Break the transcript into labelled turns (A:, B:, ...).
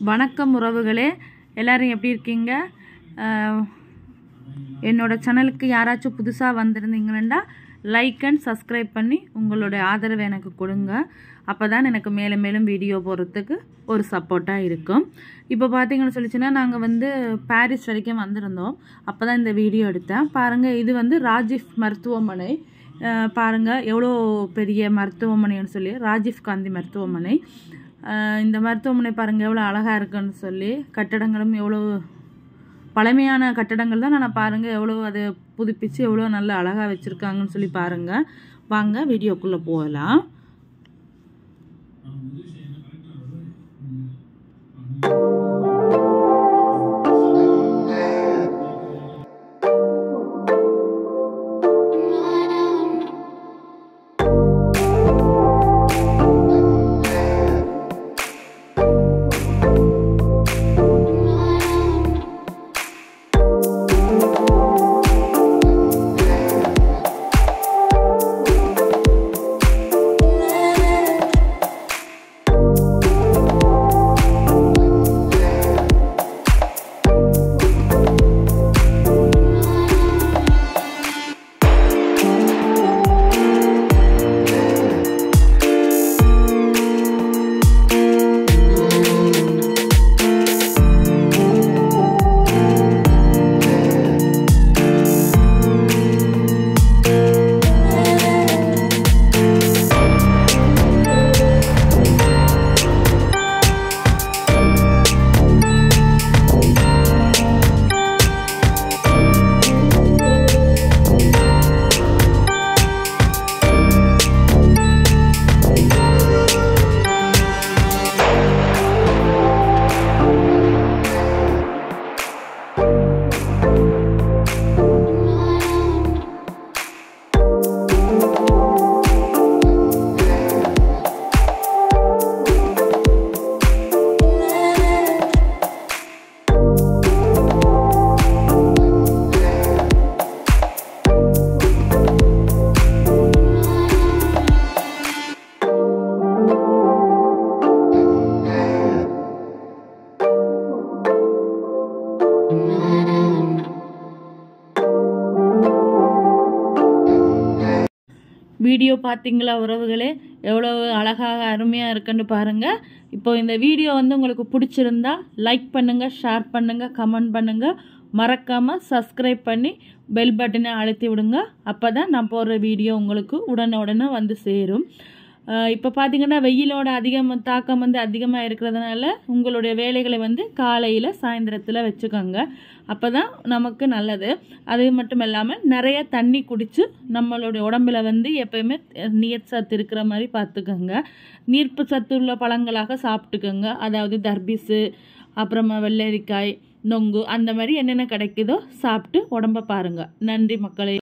A: வணக்கம் உறவுகளே, எல்லாரும் எப்படி இருக்கீங்க? என்னோட சேனலுக்கு யாராச்சும் புதுசாக வந்திருந்தீங்கன்னா லைக் அண்ட் சப்ஸ்கிரைப் பண்ணி உங்களுடைய ஆதரவை எனக்கு கொடுங்க. அப்போ தான் எனக்கு மேலும் மேலும் வீடியோ போடுறதுக்கு ஒரு சப்போர்ட்டாக இருக்கும். இப்போ பார்த்தீங்கன்னு சொல்லிச்சுன்னா, நாங்கள் பாரிஸ் வரைக்கும் வந்திருந்தோம். அப்போ தான் இந்த வீடியோ எடுத்தேன். பாருங்கள், இது ராஜீவ் மருத்துவமனை. பாருங்கள் எவ்வளோ பெரிய மருத்துவமனைன்னு சொல்லி, ராஜீவ் காந்தி மருத்துவமனை. இந்த மருத்துவமனை பாருங்கள் எவ்வளோ அழகாக இருக்குன்னு சொல்லி, கட்டடங்களும் எவ்வளோ பழமையான கட்டடங்கள் தான். நான் பாருங்கள் எவ்வளோ அதை புதுப்பிச்சு எவ்வளோ நல்லா அழகாக வச்சுருக்காங்கன்னு சொல்லி பாருங்கள். வாங்க வீடியோக்குள்ளே போகலாம். வீடியோ பார்த்தீங்களா உறவுகளே, எவ்வளோ அழகாக அருமையாக இருக்குன்னு பாருங்கள். இப்போ இந்த வீடியோ உங்களுக்கு பிடிச்சிருந்தா லைக் பண்ணுங்கள், ஷேர் பண்ணுங்கள், கமெண்ட் பண்ணுங்கள். மறக்காமல் சப்ஸ்கிரைப் பண்ணி பெல் பட்டனை அழுத்தி விடுங்க. அப்போ தான் நான் போடுற வீடியோ உங்களுக்கு உடனே வந்து சேரும். இப்போ பார்த்தீங்கன்னா வெயிலோட தாக்கம் அதிகமாக இருக்கிறதுனால உங்களுடைய வேலைகளை காலையில் சாயந்தரத்தில் வச்சுக்கோங்க. அப்போ தான் நமக்கு நல்லது. அது மட்டும் இல்லாமல் நிறைய தண்ணி குடித்து நம்மளுடைய உடம்புல எப்போயுமே நீர் சத்து இருக்கிற மாதிரி பார்த்துக்கோங்க. நீர்ப்பு சத்து உள்ள பழங்களாக சாப்பிட்டுக்கோங்க. அதாவது தர்பீஸு, அப்புறமா வெள்ளரிக்காய், நொங்கு, அந்த மாதிரி என்னென்ன கிடைக்குதோ சாப்பிட்டு உடம்பை பாருங்கள். நன்றி மக்களே.